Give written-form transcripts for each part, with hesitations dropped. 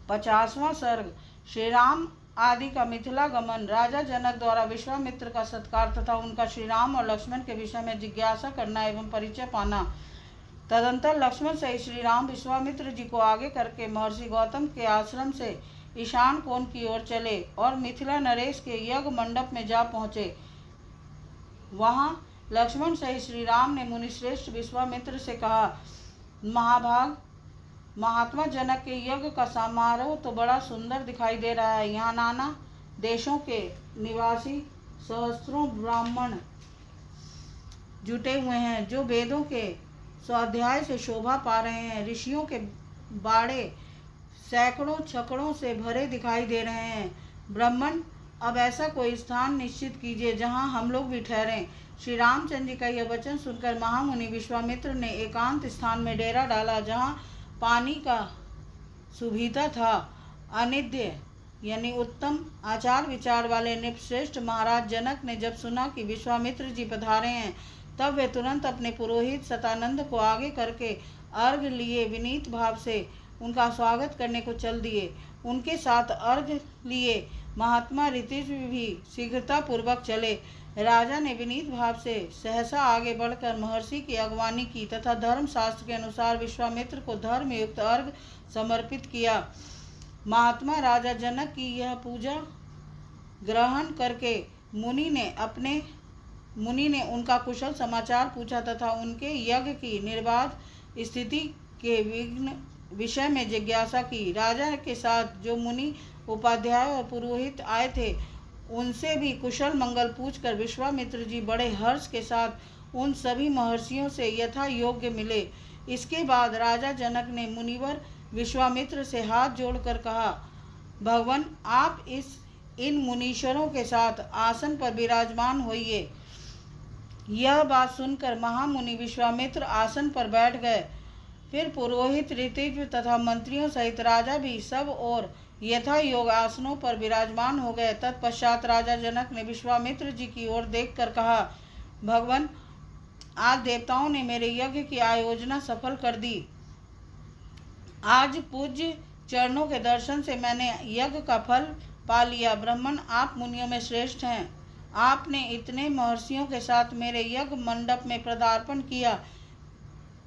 50वां सर्ग। श्री राम आदि का मिथिला गमन। राजा जनक द्वारा विश्वामित्र का सत्कार तथा उनका श्री राम और लक्ष्मण के विषय में जिज्ञासा करना एवं परिचय पाना। तदंतर लक्ष्मण सहित श्री राम विश्वामित्र जी को आगे करके महर्षि गौतम के आश्रम से ईशान कोण की ओर चले और मिथिला नरेश के यज्ञ मंडप में जा पहुँचे। वहाँ लक्ष्मण सहित श्री राम ने मुनिश्रेष्ठ विश्वामित्र से कहा, महाभाग, महात्मा जनक के यज्ञ का समारोह तो बड़ा सुंदर दिखाई दे रहा है। यहाँ नाना देशों के निवासी सहस्त्रों ब्राह्मण जुटे हुए हैं, जो वेदों के स्वाध्याय से शोभा पा रहे हैं। ऋषियों के बाड़े सैकड़ों छकड़ों से भरे दिखाई दे रहे हैं। ब्राह्मण, अब ऐसा कोई स्थान निश्चित कीजिए जहाँ हम लोग भी ठहरें। श्री रामचंद्र जी का यह वचन सुनकर महामुनि विश्वामित्र ने एकांत स्थान में डेरा डाला, जहाँ पानी का सुविधा था। अनिद्य यानी उत्तम आचार विचार वाले निपश्रेष्ठ महाराज जनक ने जब सुना कि विश्वामित्र जी पधारे हैं, तब वे तुरंत अपने पुरोहित सतानंद को आगे करके अर्घ लिए विनीत भाव से उनका स्वागत करने को चल दिए। उनके साथ अर्घ लिए महात्मा ऋतिज भी शीघ्रता पूर्वक चले। राजा ने विनीत भाव से सहसा आगे बढ़कर महर्षि की अगवानी की तथा धर्म शास्त्र के अनुसार विश्वामित्र को धर्मयुक्त अर्घ समर्पित किया। महात्मा राजा जनक की यह पूजा ग्रहण करके मुनि ने उनका कुशल समाचार पूछा तथा उनके यज्ञ की निर्बाध स्थिति के विषय में जिज्ञासा की। राजा के साथ जो मुनि उपाध्याय और पुरोहित आए थे, उनसे भी कुशल मंगल पूछकर विश्वामित्र जी बड़े हर्ष के साथ उन सभी महर्षियों से यथा योग्य मिले। इसके बाद राजा जनक ने मुनिवर विश्वामित्र से हाथ जोड़कर कहा, भगवान, आप इन मुनीश्वरों के साथ आसन पर विराजमान होइए। यह बात सुनकर महामुनि विश्वामित्र आसन पर बैठ गए। फिर पुरोहित ऋतिज तथा मंत्रियों सहित राजा भी सब और यथा योग आसनों पर विराजमान हो गए। तत्पश्चात राजा जनक ने विश्वामित्र जी की ओर देखकर कहा, भगवान, आज देवताओं ने मेरे यज्ञ की आयोजना सफल कर दी। आज पूज्य चरणों के दर्शन से मैंने यज्ञ का फल पा लिया। ब्राह्मण, आप मुनियों में श्रेष्ठ हैं। आपने इतने महर्षियों के साथ मेरे यज्ञ मंडप में पदार्पण किया,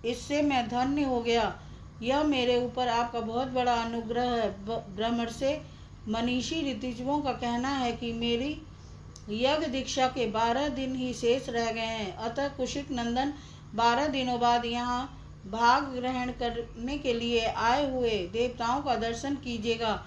इससे मैं धन्य हो गया। यह मेरे ऊपर आपका बहुत बड़ा अनुग्रह है। ब्राह्मण से मनीषी ऋतिजों का कहना है कि मेरी यज्ञ दीक्षा के 12 दिन ही शेष रह गए हैं, अतः कुशिक नंदन 12 दिनों बाद यहाँ भाग ग्रहण करने के लिए आए हुए देवताओं का दर्शन कीजिएगा।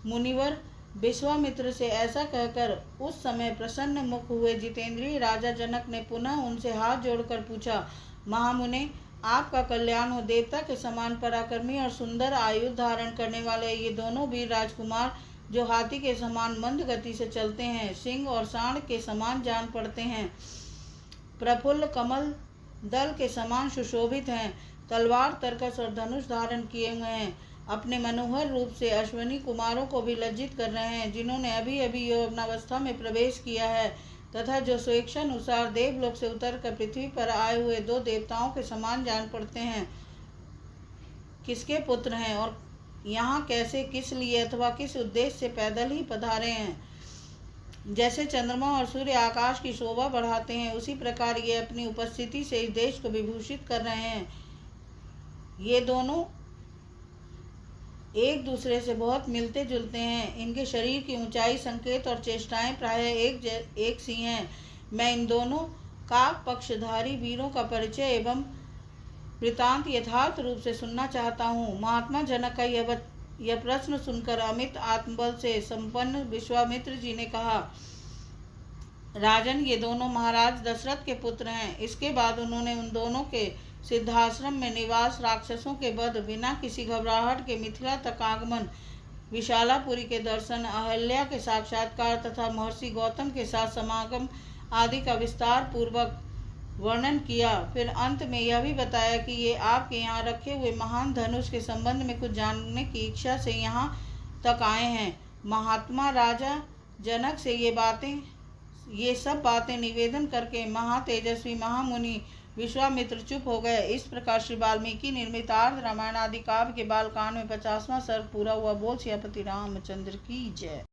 मुनिवर विश्वामित्र से ऐसा कहकर उस समय प्रसन्न मुख हुए जितेंद्रिय राजा जनक ने पुनः उनसे हाथ जोड़कर पूछा, महामुने, आपका कल्याण हो। देवता के समान पराक्रमी और सुंदर आयुध धारण करने वाले ये दोनों वीर राजकुमार, जो हाथी के समान मंद गति से चलते हैं, सिंह और सांड के समान जान पड़ते हैं, प्रफुल्ल कमल दल के समान सुशोभित हैं, तलवार, तरकस और धनुष धारण किए हुए हैं, अपने मनोहर रूप से अश्विनी कुमारों को भी लज्जित कर रहे हैं, जिन्होंने अभी अभी यौवनावस्था में प्रवेश किया है, तथा जो स्वेच्छानुसार देवलोक से उतरकर पृथ्वी पर आए हुए 2 देवताओं के समान जान पड़ते हैं। किसके पुत्र हैं और यहाँ कैसे, किस लिए अथवा किस उद्देश्य से पैदल ही पधारे हैं। जैसे चंद्रमा और सूर्य आकाश की शोभा बढ़ाते हैं, उसी प्रकार ये अपनी उपस्थिति से इस देश को विभूषित कर रहे हैं। ये दोनों एक दूसरे से बहुत मिलते जुलते हैं। इनके शरीर की ऊंचाई, संकेत और चेष्टाएं प्रायः एक सी हैं। मैं इन दोनों काक पक्षधारी वीरों का परिचय एवं वृतांत यथार्थ रूप से सुनना चाहता हूँ। महात्मा जनक का यह प्रश्न सुनकर अमित आत्मबल से संपन्न विश्वामित्र जी ने कहा, राजन, ये दोनों महाराज दशरथ के पुत्र हैं। इसके बाद उन्होंने उन दोनों के सिद्धाश्रम में निवास, राक्षसों के वध, बिना किसी घबराहट के मिथिला तक आगमन, विशालापुरी के दर्शन, अहल्या के साक्षात्कार तथा महर्षि गौतम के साथ समागम आदि का विस्तार पूर्वक वर्णन किया। फिर अंत में यह भी बताया कि ये आपके यहाँ रखे हुए महान धनुष के संबंध में कुछ जानने की इच्छा से यहाँ तक आए हैं। महात्मा राजा जनक से ये सब बातें निवेदन करके महातेजस्वी महामुनि विश्वामित्र चुप हो गए। इस प्रकार श्री वाल्मीकि निर्मित आर्य रामायण आदि काव्य के बालकांड में 50वां सर्ग पूरा हुआ। बोल सियापति रामचंद्र की जय।